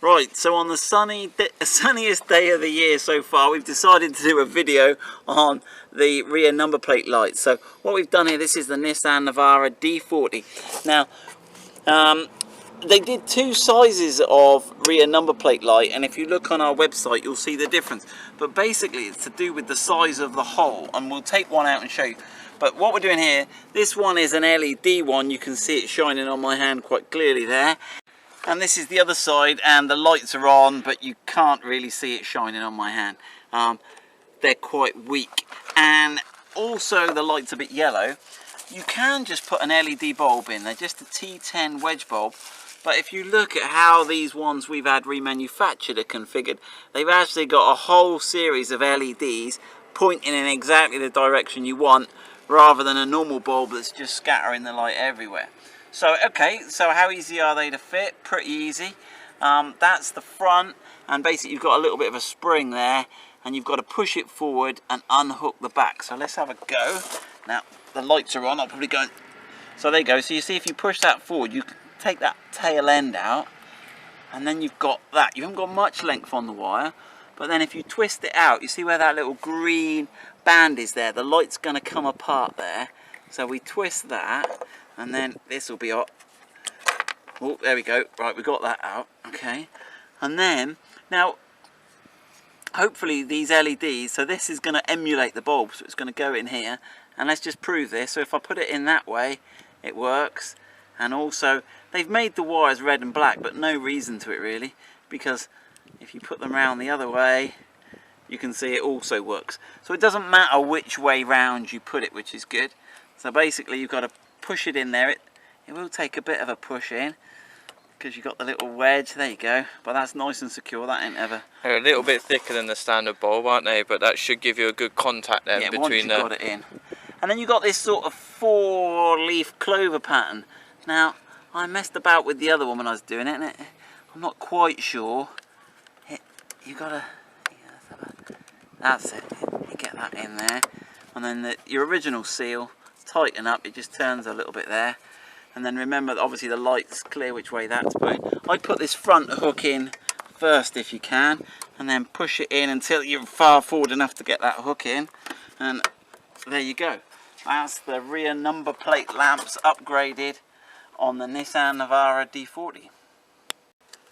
Right, so on the sunniest day of the year so far, we've decided to do a video on the rear number plate lights. So what we've done here, this is the Nissan Navara D40. Now, they did two sizes of rear number plate light, and if you look on our website, you'll see the difference. But basically, it's to do with the size of the hole, and we'll take one out and show you. But what we're doing here, this one is an LED one. You can see it shining on my hand quite clearly there. And this is the other side, and the lights are on, but you can't really see it shining on my hand. They're quite weak, and also the light's a bit yellow. You can just put an LED bulb in. They're just a T10 wedge bulb, but if you look at how these ones we've had remanufactured are configured, they've actually got a whole series of LEDs pointing in exactly the direction you want, rather than a normal bulb that's just scattering the light everywhere. So okay, so how easy are they to fit? Pretty easy. That's the front, and basically you've got a little bit of a spring there, and you've got to push it forward and unhook the back. So let's have a go. Now the lights are on, I'll probably go. So there you go. So you see, if you push that forward, you can take that tail end out, and then you've got that. You haven't got much length on the wire, but then if you twist it out, you see where that little green band is there? The light's going to come apart there. So we twist that, and then this will be up. Oh, there we go. Right, we got that out. Okay, and then now hopefully these LEDs, so this is going to emulate the bulb, so it's going to go in here, and let's just prove this. So if I put it in that way, it works. And also they've made the wires red and black, but no reason to it really, because if you put them around the other way, you can see it also works. So it doesn't matter which way round you put it, which is good. So basically you've got to push it in there. It will take a bit of a push in, because you've got the little wedge. There you go. But that's nice and secure. That ain't ever. They're a little bit thicker than the standard bulb, aren't they? But that should give you a good contact then, between once you've got it in. And then you've got this sort of 4-leaf clover pattern. Now, I messed about with the other one when I was doing it, and I'm not quite sure. You've got to... That's it. You get that in there. And then your original seal, tighten up. It just turns a little bit there. And then remember that obviously the light's clear which way that's going. I'd put this front hook in first if you can, and then push it in until you're far forward enough to get that hook in. And there you go. That's the rear number plate lamps upgraded on the Nissan Navara D40.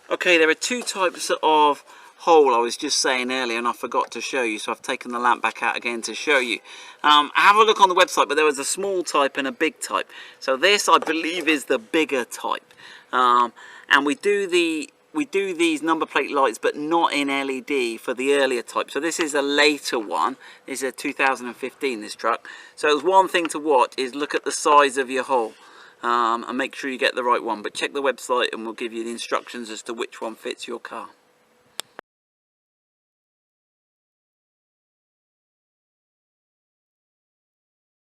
Okay, there are two types of hole I was just saying earlier, and I forgot to show you, so I've taken the lamp back out again to show you. Have a look on the website, but there was a small type and a big type. So this, I believe, is the bigger type, and we do these number plate lights, but not in LED for the earlier type. So this is a later one. This is a 2015, this truck. So one thing to watch is look at the size of your hole, and make sure you get the right one. But check the website, and we'll give you the instructions as to which one fits your car.